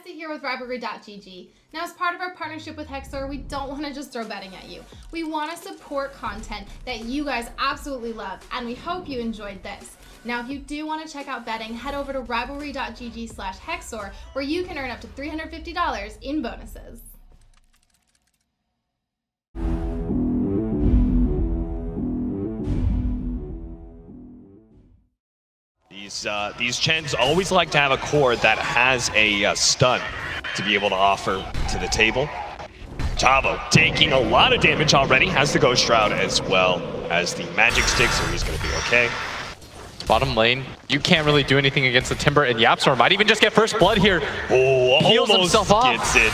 Jesse here with Rivalry.gg. Now, as part of our partnership with Hexor, we don't want to just throw betting at you. We want to support content that you guys absolutely love, and we hope you enjoyed this. Now, if you do want to check out betting, head over to Rivalry.gg/Hexor, where you can earn up to $350 in bonuses. These Chens always like to have a core that has a stun to be able to offer to the table. Chavo taking a lot of damage already, has the Ghost Shroud as well as the Magic Stick, so he's going to be okay. Bottom lane, you can't really do anything against the Timber, and YapzOr might even just get first blood here. Oh, heals himself off. Gets it.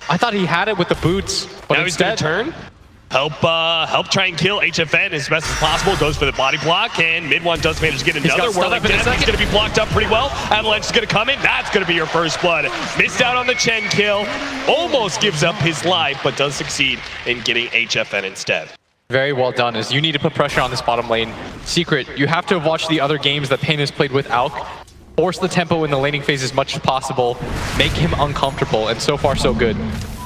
I thought he had it with the boots, but now instead, he's going to turn. Help try and kill HFN as best as possible. Goes for the body block, and mid one does manage to get another. Whirling Death is going to be blocked up pretty well. Avalanche is going to come in. That's going to be your first blood. Missed out on the Chen kill. Almost gives up his life, but does succeed in getting HFN instead. Very well done, as you need to put pressure on this bottom lane. Secret, you have to have watched the other games that Pain has played with Alk. Force the tempo in the laning phase as much as possible. Make him uncomfortable, and so far so good.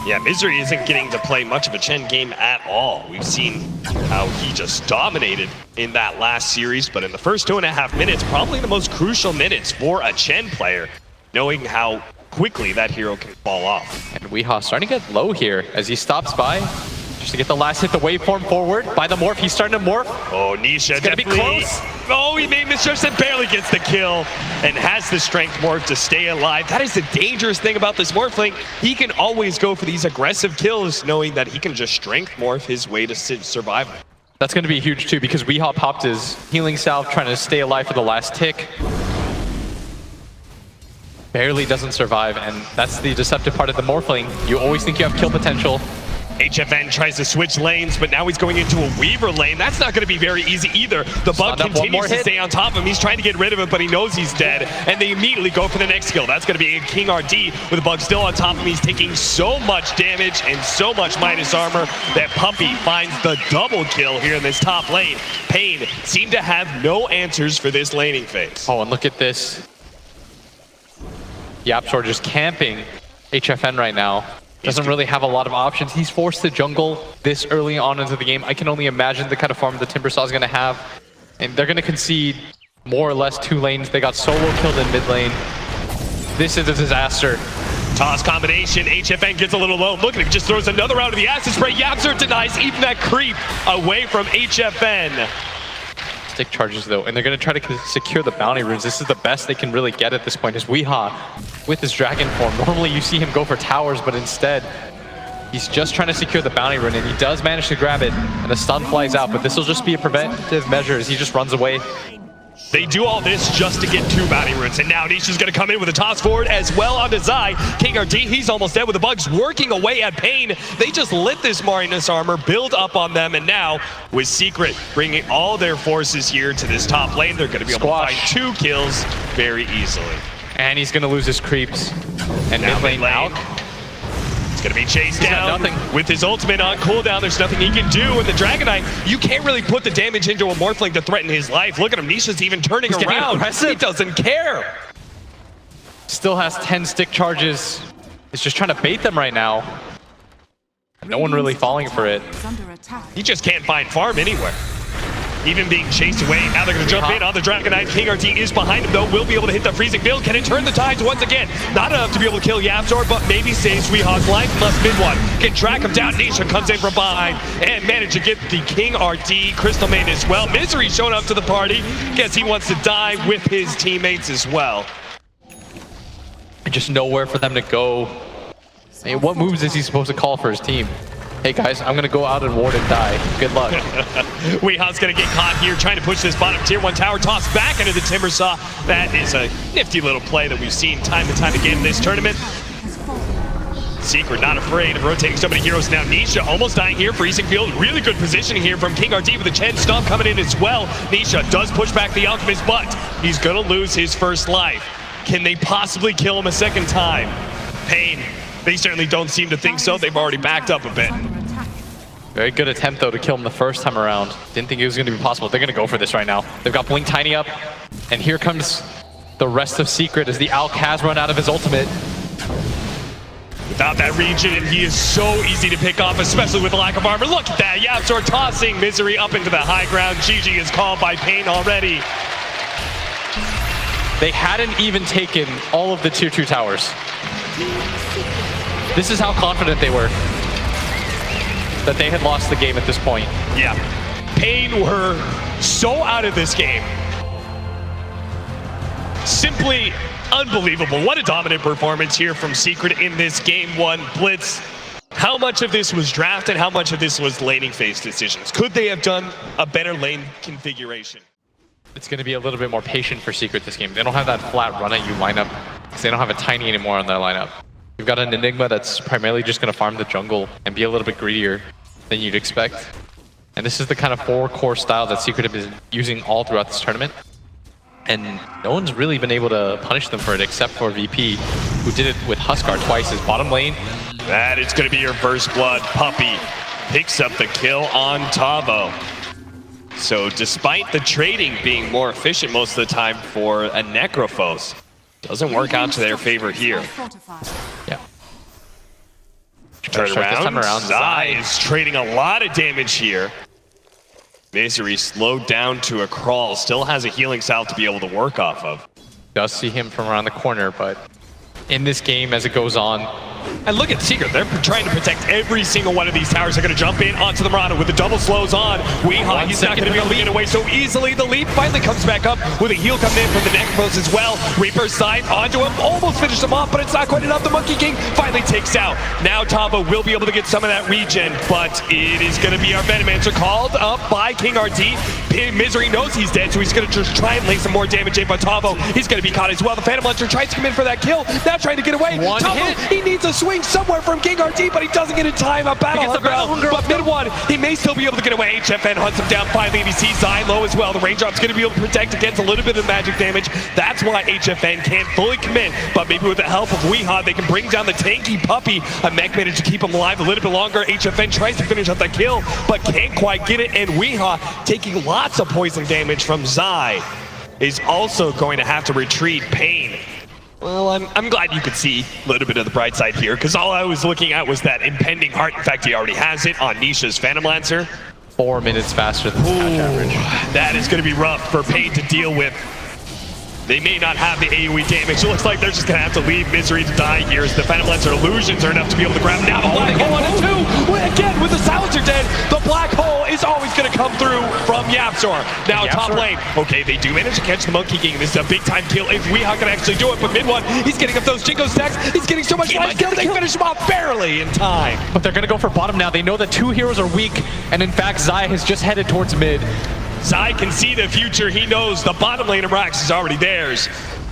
Yeah, Misery isn't getting to play much of a Chen game at all. We've seen how he just dominated in that last series, but in the first 2.5 minutes, probably the most crucial minutes for a Chen player, knowing how quickly that hero can fall off. And Weehaw starting to get low here as he stops by. Just to get the last hit, the waveform forward by the morph. He's starting to morph. Oh, Nisha, it's gonna be close. Oh, he made misjudged and barely gets the kill and has the strength morph to stay alive. That is the dangerous thing about this morphling. He can always go for these aggressive kills, knowing that he can just strength morph his way to survival. That's going to be huge too, because Weehaw popped his healing salve, trying to stay alive for the last tick. Barely doesn't survive, and that's the deceptive part of the morphling. You always think you have kill potential. HFN tries to switch lanes, but now he's going into a Weaver lane. That's not going to be very easy either. The bug continues to stay on top of him. He's trying to get rid of it, but he knows he's dead, and they immediately go for the next kill. That's going to be a King RD with the bug still on top of him. He's taking so much damage and so much minus armor that Puppey finds the double kill here in this top lane. Pain seemed to have no answers for this laning phase. Oh, and look at this. YapzOr just camping HFN right now. Doesn't really have a lot of options. He's forced to jungle this early on into the game. I can only imagine the kind of farm the Timbersaw is going to have. And they're going to concede more or less 2 lanes. They got solo killed in mid lane. This is a disaster. Toss combination, HFN gets a little low. Look at him, just throws another round of the acid spray. YapzOr denies even that creep away from HFN. Stick charges though, and they're going to try to secure the bounty runes. This is the best they can really get at this point, is Weehaw with his dragon form. Normally you see him go for towers, but instead he's just trying to secure the bounty rune, and he does manage to grab it, and the stun flies out, but this will just be a preventative measure as he just runs away. They do all this just to get 2 bounty runes, and now Nisha's going to come in with a toss forward as well onto Zai. King RD, he's almost dead with the bugs working away at Pain. They just lit this minus armor, build up on them, and now with Secret bringing all their forces here to this top lane, they're going to be able to find 2 kills very easily. And he's going to lose his creeps. And now mid lane out. It's going to be chased down with his ultimate on cooldown. There's nothing he can do. And the Dragon Knight, you can't really put the damage into a Morphling to threaten his life. Look at him. Nisha's even turning around. He doesn't care. Still has 10 stick charges. He's just trying to bait them right now. No one really falling for it. He just can't find farm anywhere. Even being chased away. Now they're going to jump in on the Dragon Knight. King RT is behind him, though. Will be able to hit the freezing field. Can it turn the tides once again? Not enough to be able to kill YapzOr, but maybe saves Weehaw's life. Must mid one. Can track him down. Nisha comes in from behind and manage to get the King RT. Crystal Maiden as well. Misery showing up to the party. Guess he wants to die with his teammates as well. Just nowhere for them to go. Hey, what moves is he supposed to call for his team? Hey guys, I'm gonna go out and ward and die. Good luck. Weehaw's gonna get caught here trying to push this bottom tier 1 tower, toss back into the Timbersaw. That is a nifty little play that we've seen time and time again in this tournament. Secret not afraid of rotating so many heroes. Now Nisha almost dying here. Freezing field, really good positioning here from King RT with the Chen stomp coming in as well. Nisha does push back the Alchemist, but he's gonna lose his first life. Can they possibly kill him a second time? Pain. They certainly don't seem to think so. They've already backed up a bit. Very good attempt, though, to kill him the first time around. Didn't think it was going to be possible. They're going to go for this right now. They've got Blink Tiny up, and here comes the rest of Secret as the Alk has run out of his ultimate. Without that regen, he is so easy to pick off, especially with the lack of armor. Look at that, YapzOr tossing Misery up into the high ground. GG is called by Pain already. They hadn't even taken all of the tier 2 towers. This is how confident they were that they had lost the game at this point. Yeah, Pain were so out of this game. Simply unbelievable. What a dominant performance here from Secret in this game 1 Blitz. How much of this was draft and how much of this was laning phase decisions? Could they have done a better lane configuration? It's going to be a little bit more patient for Secret this game. They don't have that flat run at you lineup because they don't have a Tiny anymore on their lineup. You've got an Enigma that's primarily just going to farm the jungle and be a little bit greedier than you'd expect. And this is the kind of 4-core style that Secret have been using all throughout this tournament. And no one's really been able to punish them for it except for VP, who did it with Huskar twice. His bottom lane. That is going to be your first blood. Puppey picks up the kill on Tavo. So despite the trading being more efficient most of the time for a Necrophos, doesn't work out to their favor here. Yeah. Turn around. Zai is trading a lot of damage here. Misery slowed down to a crawl. Still has a healing salve to be able to work off of. Does see him from around the corner, but in this game as it goes on. And look at Secret, they're trying to protect every single one of these towers. They're going to jump in onto the Mirana with the double slows on. Weehaw, he's not going to be able to get away so easily. The leap finally comes back up with a heal coming in from the Necrophos as well. Reaper's side onto him, almost finished him off, but it's not quite enough. The Monkey King finally takes out. Now Tavo will be able to get some of that regen, but it is going to be our Venomancer called up by King RT. Misery knows he's dead, so he's going to just try and lay some more damage in, but Tavo, he's going to be caught as well. The Phantom Lancer tries to come in for that kill, now trying to get away. One Tavo, hit. he needs a swing somewhere from King RT, but he doesn't get in time. A battle hunger, but mid one, he may still be able to get away. HFN hunts him down finally, and he sees Zai low as well. The raindrop's going to be able to protect against a little bit of magic damage. That's why HFN can't fully commit, but maybe with the help of Weehaw, they can bring down the tanky Puppey. A mech managed to keep him alive a little bit longer. HFN tries to finish up the kill, but can't quite get it, and Weehaw, taking lots of poison damage from Zai, is also going to have to retreat. Pain. Well, I'm glad you could see a little bit of the bright side here, because all I was looking at was that impending heart. In fact, he already has it on Nisha's Phantom Lancer. 4 minutes faster than the patch average. That is going to be rough for Pain to deal with. They may not have the AoE damage. It looks like they're just going to have to leave Misery to die here, as the Phantom Lancer illusions are enough to be able to grab him. Now the Black Hole on it too! Again, with the silencer dead, the Black Hole is always going to come through from YapzOr. Now top lane. Okay, they do manage to catch the Monkey King. This is a big time kill if Weehaw can actually do it, but mid one, he's getting up those Jingo stacks. He's getting so much life kill, they finish him off barely in time. But they're going to go for bottom now. They know that 2 heroes are weak, and in fact, Zai has just headed towards mid. Zai can see the future. He knows the bottom lane of Rax is already theirs.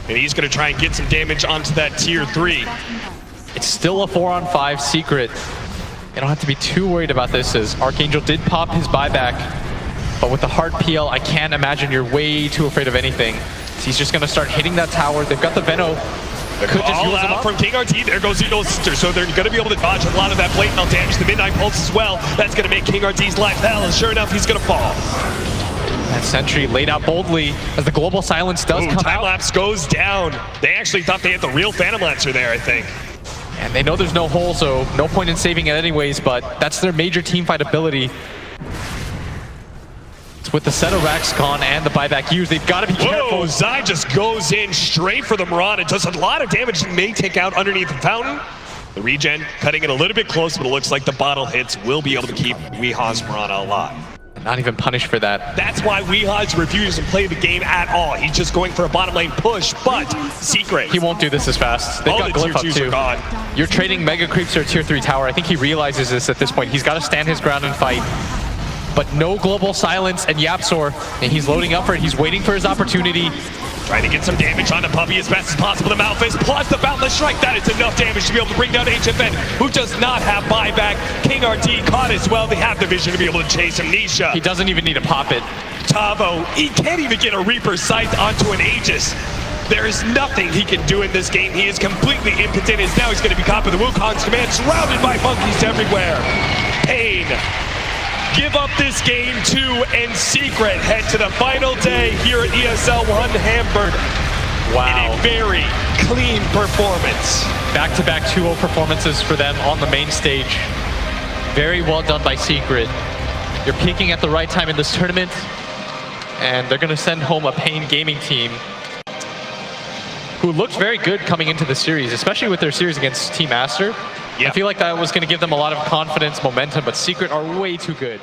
And he's going to try and get some damage onto that tier 3. It's still a 4-on-5 Secret. They don't have to be too worried about this, as Archangel did pop his buyback. But with the hard PL, I can't imagine you're way too afraid of anything. So he's just going to start hitting that tower. They've got the Veno. The call out from King RT. There goes Udo's sister. So they're going to be able to dodge a lot of that blatant damage. The Midnight Pulse as well. That's going to make King RT's life hell. And sure enough, he's going to fall. That sentry laid out boldly as the global silence does come out. Time lapse goes down. They actually thought they had the real Phantom Lancer there, I think. And they know there's no hole, so no point in saving it anyways, but that's their major teamfight ability. It's with the set of racks gone and the buyback used. They've got to be careful. Whoa, Zai just goes in straight for the Mirana. It does a lot of damage and may take out underneath the fountain. The regen cutting it a little bit close, but it looks like the bottle hits will be able to keep Weehaw's Mirana alive. Not even punished for that. That's why Weehaw refuses to play the game at all. He's just going for a bottom lane push, but Secret. He won't do this as fast. They've got Glyph up too. Gone. You're trading Mega Creeps to a tier 3 tower. I think he realizes this at this point. He's got to stand his ground and fight. But no global silence and YapzOr, and he's loading up for it. He's waiting for his opportunity. Trying to get some damage on the Puppey as best as possible. The Malphite plus the Boundless Strike. That is enough damage to be able to bring down HFN, who does not have buyback. King RT caught as well. They have the vision to be able to chase him. Nisha. He doesn't even need to pop it. Tavo, he can't even get a Reaper Sight onto an Aegis. There is nothing he can do in this game. He is completely impotent, as now he's going to be caught by the Wukong's command, surrounded by monkeys everywhere. Pain. Give up this game too, and Secret head to the final day here at ESL 1 Hamburg. Wow. In a very clean performance. Back-to-back 2-0 performances for them on the main stage. Very well done by Secret. You're peaking at the right time in this tournament, and they're going to send home a Pain Gaming team who looked very good coming into the series, especially with their series against Team Aster. Yep. I feel like that was going to give them a lot of confidence, momentum, but Secret are way too good.